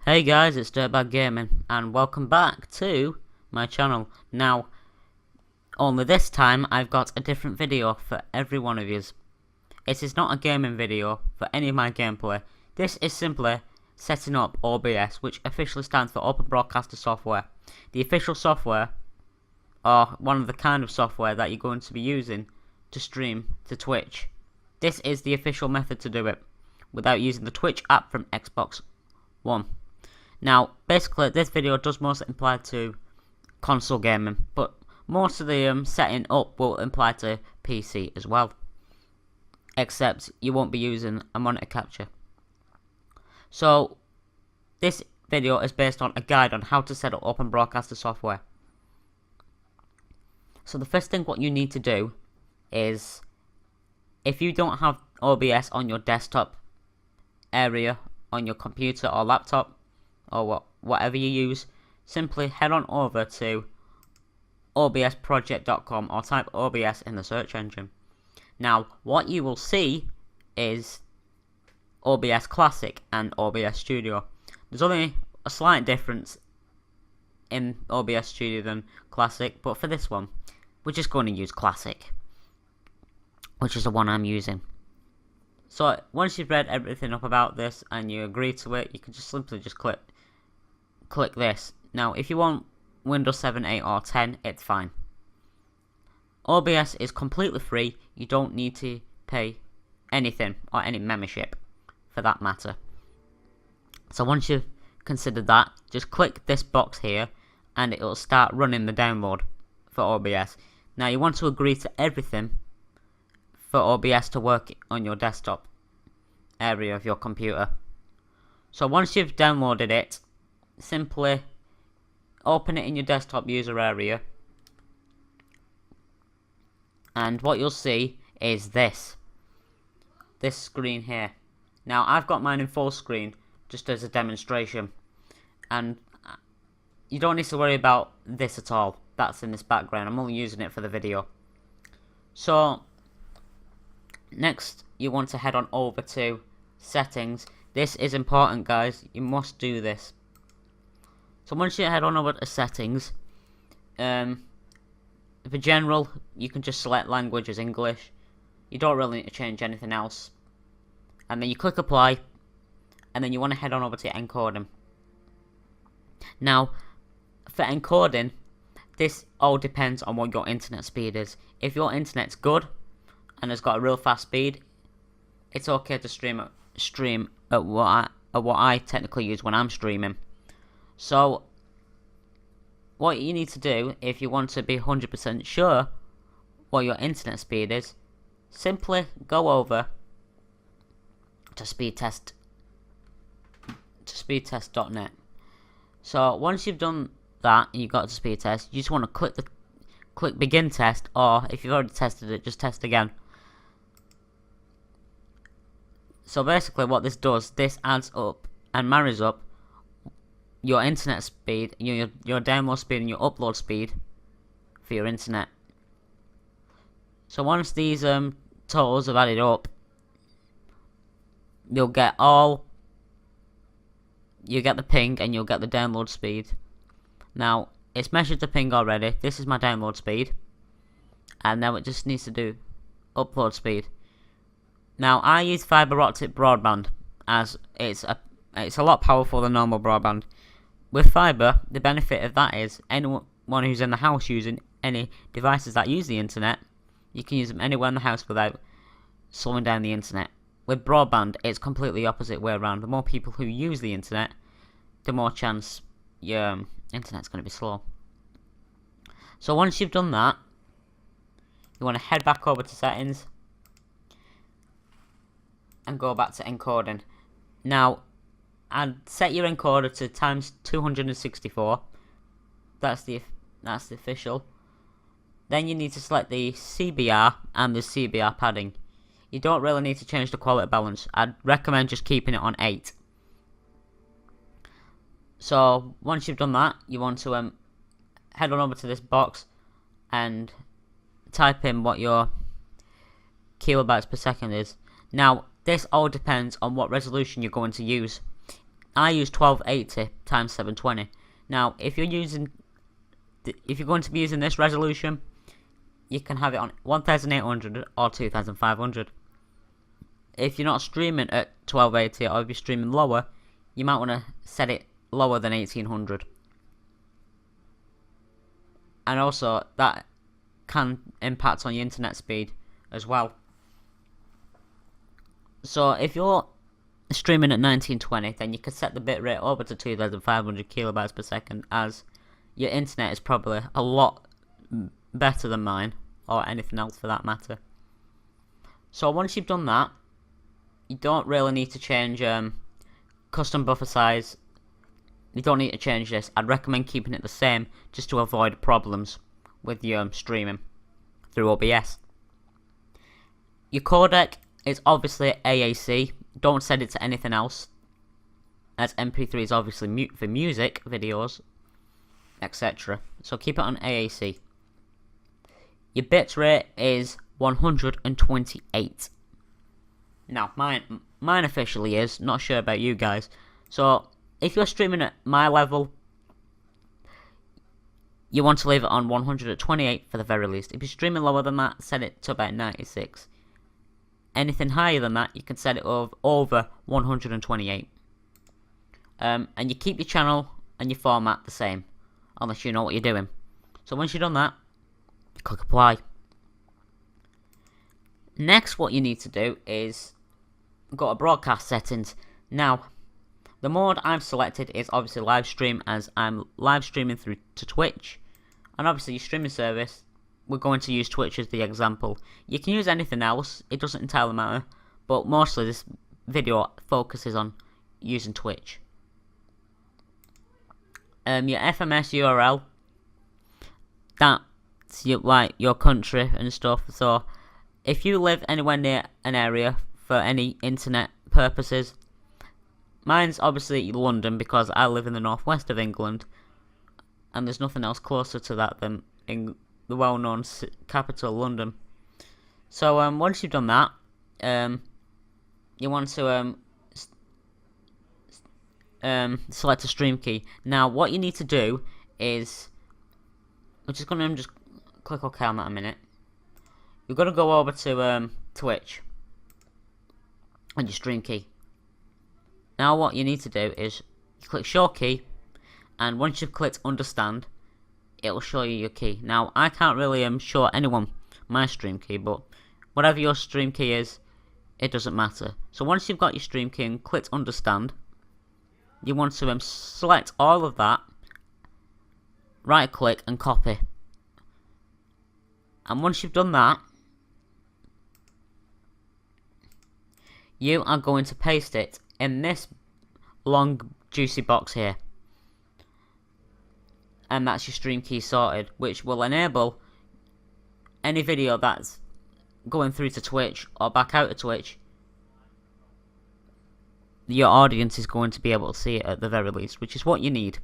Hey guys, it's Dirtbag Gaming, and welcome back to my channel. Now, only this time I've got a different video for every one of yous. It is not a gaming video for any of my gameplay. This is simply setting up OBS, which officially stands for Open Broadcaster Software. The official software, or one of the kind of software that you're going to be using to stream to Twitch. This is the official method to do it, without using the Twitch app from Xbox One. Now, basically, this video does mostly apply to console gaming, but most of the setting up will apply to PC as well. Except you won't be using a monitor capture. So, this video is based on a guide on how to set up Open Broadcaster software. So the first thing what you need to do is, if you don't have OBS on your desktop area on your computer or laptop, or whatever you use, simply head on over to obsproject.com or type OBS in the search engine. Now, what you will see is OBS Classic and OBS Studio. There's only a slight difference in OBS Studio than Classic, but for this one, we're just going to use Classic, which is the one I'm using. So, once you've read everything up about this and you agree to it, you can just simply click this. Now, if you want Windows 7, 8 or 10, it's fine. OBS is completely free. You don't need to pay anything or any membership for that matter. So once you've considered that, just click this box here and it will start running the download for OBS. Now you want to agree to everything for OBS to work on your desktop area of your computer. So once you've downloaded it, simply open it in your desktop user area, and what you'll see is this screen here. Now I've got mine in full screen just as a demonstration, and you don't need to worry about this at all. That's in this background. I'm only using it for the video. So next you want to head on over to settings. This is important, guys. You must do this. So once you head on over to settings, for general, you can just select language as English. You don't really need to change anything else. And then you click apply, and then you want to head on over to encoding. Now, for encoding, this all depends on what your internet speed is. If your internet's good and has got a real fast speed, it's okay to stream at what I technically use when I'm streaming. So, what you need to do, if you want to be 100% sure what your internet speed is, simply go over to speedtest.net. So, once you've done that, and you've got to speed test, you just want to click begin test, or if you've already tested it, just test again. So basically what this does, this adds up and marries up your internet speed, your download speed and your upload speed for your internet. So once these totals have added up, you'll get the ping and you'll get the download speed. Now it's measured the ping already. This is my download speed, and now it just needs to do upload speed. Now I use fiber optic broadband, as it's a lot powerful than normal broadband. With fiber, the benefit of that is anyone who's in the house using any devices that use the internet, you can use them anywhere in the house without slowing down the internet. With broadband, it's completely opposite way around. The more people who use the internet, the more chance your internet's going to be slow. So once you've done that, you want to head back over to settings and go back to encoding. Now, and set your encoder to times 264. That's the official. Then you need to select the CBR and the CBR padding. You don't really need to change the quality balance. I'd recommend just keeping it on 8. So once you've done that, you want to head on over to this box and type in what your kilobytes per second is. Now this all depends on what resolution you're going to use. I use 1280 times 720. Now, if you're going to be using this resolution, you can have it on 1800 or 2500. If you're not streaming at 1280 or if you're streaming lower, you might want to set it lower than 1800. And also, that can impact on your internet speed as well. So if you're streaming at 1920, then you can set the bitrate over to 2500 kilobytes per second, as your internet is probably a lot better than mine, or anything else for that matter. So once you've done that, you don't really need to change custom buffer size. You don't need to change this. I'd recommend keeping it the same just to avoid problems with your streaming through OBS. Your codec is obviously AAC. Don't set it to anything else, as MP3 is obviously mute for music, videos, etc. So keep it on AAC. Your bitrate is 128. Now, mine officially is. Not sure about you guys. So, if you're streaming at my level, you want to leave it on 128 for the very least. If you're streaming lower than that, set it to about 96. Anything higher than that, you can set it over 128. And you keep your channel and your format the same, unless you know what you're doing. So once you've done that, you click apply. Next, what you need to do is go to broadcast settings. Now, the mode I've selected is obviously live stream, as I'm live streaming through to Twitch. And obviously your streaming service, we're going to use Twitch as the example. You can use anything else, it doesn't entirely matter, but mostly this video focuses on using Twitch. Your FMS URL, that's your country and stuff. So if you live anywhere near an area for any internet purposes, mine's obviously London because I live in the northwest of England, and there's nothing else closer to that than in the well-known capital, London. So once you've done that, you want to select a stream key. Now, what you need to do is, I'm just going to click OK on that a minute. You're going to go over to Twitch and your stream key. Now, what you need to do is you click Show Key, and once you've clicked Understand, it will show you your key. Now, I can't really show anyone my stream key, but whatever your stream key is, it doesn't matter. So once you've got your stream key and clicked Understand, you want to select all of that, right click and copy. And once you've done that, you are going to paste it in this long juicy box here. And that's your stream key sorted, which will enable any video that's going through to Twitch or back out of Twitch, your audience is going to be able to see it at the very least, which is what you need.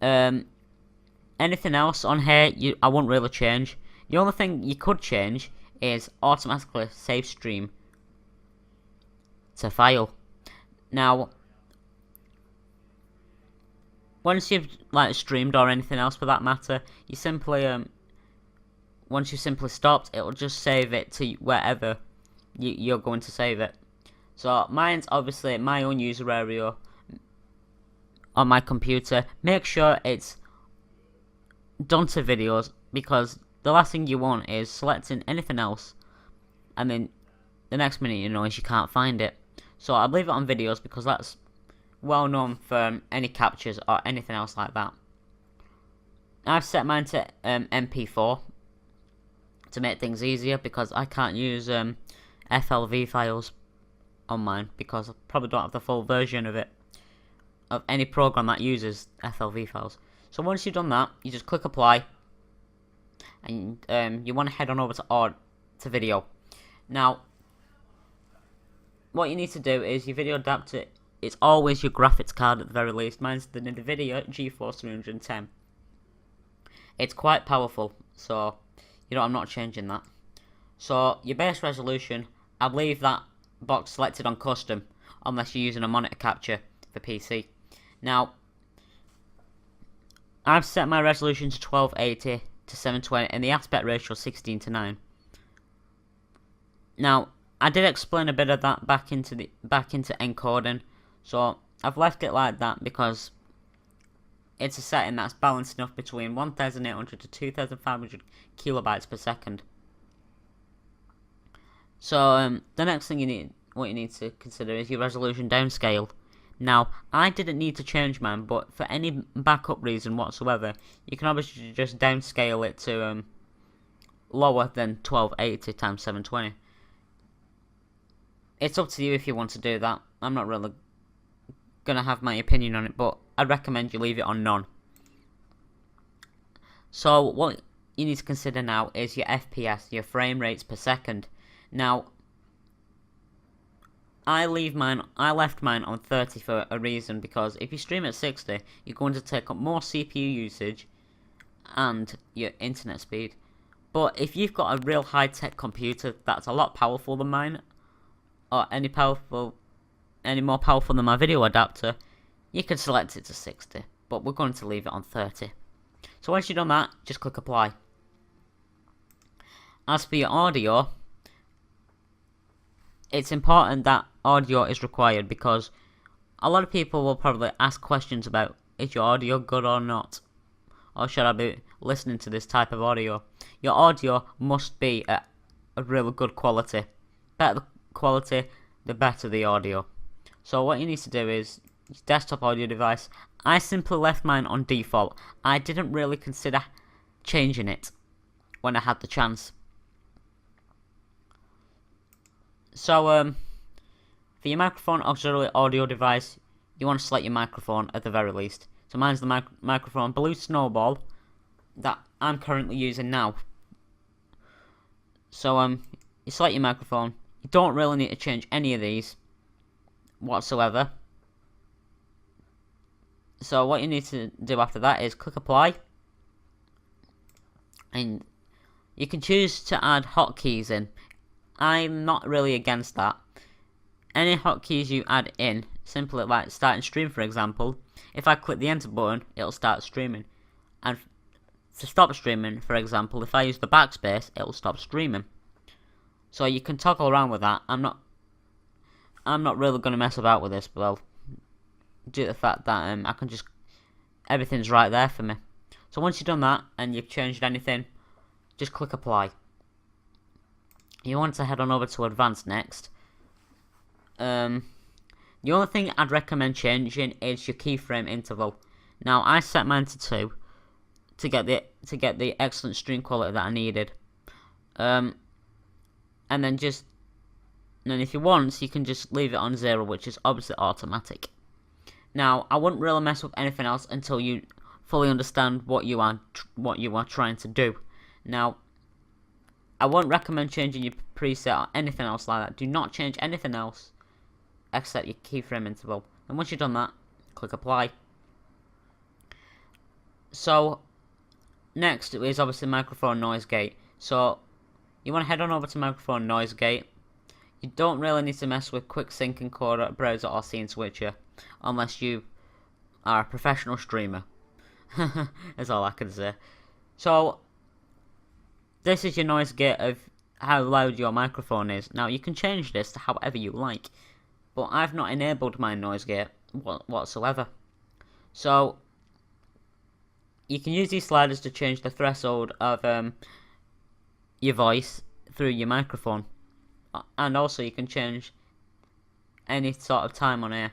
Anything else on here, I won't really change. The only thing you could change is automatically save stream to file. Now, once you've streamed or anything else for that matter, you simply once you simply stopped, it will just save it to wherever you're going to save it. So mine's obviously my own user area on my computer. Make sure it's done to videos, because the last thing you want is selecting anything else and then the next minute you know is you can't find it. So I'll leave it on videos because that's well known for any captures or anything else like that. I've set mine to MP4 to make things easier, because I can't use FLV files on mine, because I probably don't have the full version of it, of any program that uses FLV files. So once you've done that, you just click apply, and you want to head on over to video. Now, what you need to do is your video adapter. It's always your graphics card at the very least. Mine's the NVIDIA GeForce 310. It's quite powerful, so I'm not changing that. So your base resolution, I'll leave that box selected on custom. unless you're using a monitor capture for PC. Now, I've set my resolution to 1280 to 720 and the aspect ratio 16:9. Now, I did explain a bit of that back into encoding, so I've left it like that because it's a setting that's balanced enough between 1800 to 2500 kilobytes per second. So the next thing what you need to consider is your resolution downscale. Now, I didn't need to change mine, but for any backup reason whatsoever, you can obviously just downscale it to lower than 1280 times 720. It's up to you if you want to do that. I'm not really gonna have my opinion on it, but I'd recommend you leave it on none. So what you need to consider now is your FPS, your frame rates per second. Now, I left mine on 30 for a reason, because if you stream at 60, you're going to take up more CPU usage and your internet speed. But if you've got a real high-tech computer that's a lot powerful than mine, or any more powerful than my video adapter, you can select it to 60, but we're going to leave it on 30. So once you've done that, just click apply. As for your audio, it's important that audio is required, because a lot of people will probably ask questions about, is your audio good or not? Or should I be listening to this type of audio? Your audio must be at a really good quality. Better the quality, the better the audio. So what you need to do is desktop audio device. I simply left mine on default. I didn't really consider changing it when I had the chance. So for your microphone auxiliary audio device, you want to select your microphone at the very least. So mine's the microphone Blue Snowball that I'm currently using now. So you select your microphone. You don't really need to change any of these whatsoever. So what you need to do after that is click apply, and you can choose to add hotkeys in. I'm not really against that. Any hotkeys you add in, simply like starting stream for example, if I click the enter button, it'll start streaming. And to stop streaming, for example, if I use the backspace, it'll stop streaming. So you can toggle around with that. I'm not really going to mess about with this, well, due to the fact that I can just, everything's right there for me. So once you've done that and you've changed anything, just click apply. You want to head on over to advanced next. The only thing I'd recommend changing is your keyframe interval. Now I set mine to 2 to get the excellent stream quality that I needed. And then if you want, you can just leave it on 0, which is obviously automatic. Now, I wouldn't really mess with anything else until you fully understand what you are trying to do. Now, I won't recommend changing your preset or anything else like that. Do not change anything else except your keyframe interval. And once you've done that, click apply. So, next is obviously microphone noise gate. So, you want to head on over to microphone noise gate. You don't really need to mess with quick sync encoder, browser or scene switcher unless you are a professional streamer. That's all I can say. So this is your noise gate of how loud your microphone is. Now you can change this to however you like, but I've not enabled my noise gate whatsoever. So you can use these sliders to change the threshold of your voice through your microphone, and also you can change any sort of time on air.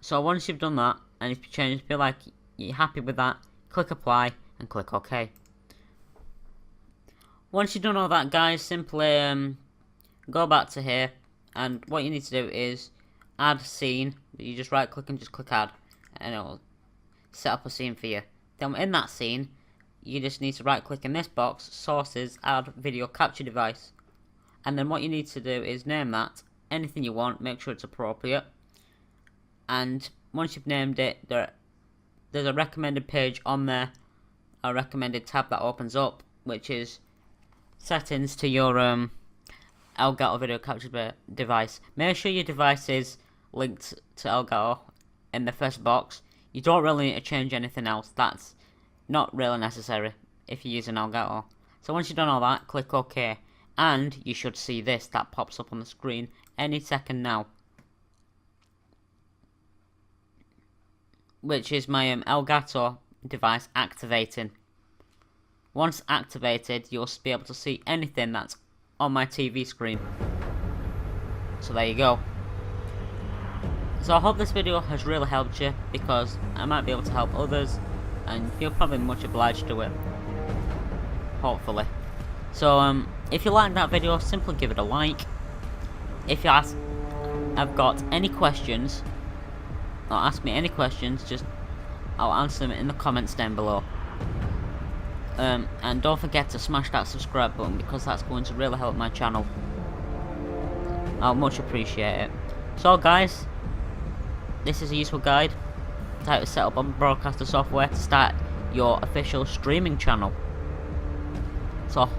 So once you've done that, and if you change, feel like you're happy with that, click apply and click OK. Once you've done all that, guys, simply go back to here, and what you need to do is add scene. You just right click and just click add, and it'll set up a scene for you. Then in that scene, you just need to right click in this box, sources, add video capture device. And then what you need to do is name that anything you want, make sure it's appropriate. And once you've named it, there's a recommended page on there, a recommended tab that opens up, which is settings to your Elgato video capture device, make sure your device is linked to Elgato in the first box. You don't really need to change anything else. That's not really necessary if you're using Elgato. So once you've done all that, click OK, and you should see this that pops up on the screen any second now, which is my Elgato device activating. Once activated, you'll be able to see anything that's on my TV screen. So there you go. So I hope this video has really helped you, because I might be able to help others, and you're probably much obliged to it. Hopefully. So if you liked that video, simply give it a like. If you have got any questions, or ask me any questions, I'll answer them in the comments down below. And don't forget to smash that subscribe button, because that's going to really help my channel. I'll much appreciate it. So guys, this is a useful guide to how to set up on broadcaster software to start your official streaming channel. So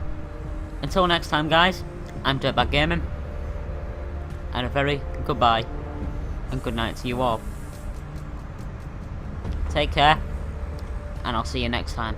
until next time guys, I'm Dirtbag Gaming, and a very goodbye and good night to you all. Take care, and I'll see you next time.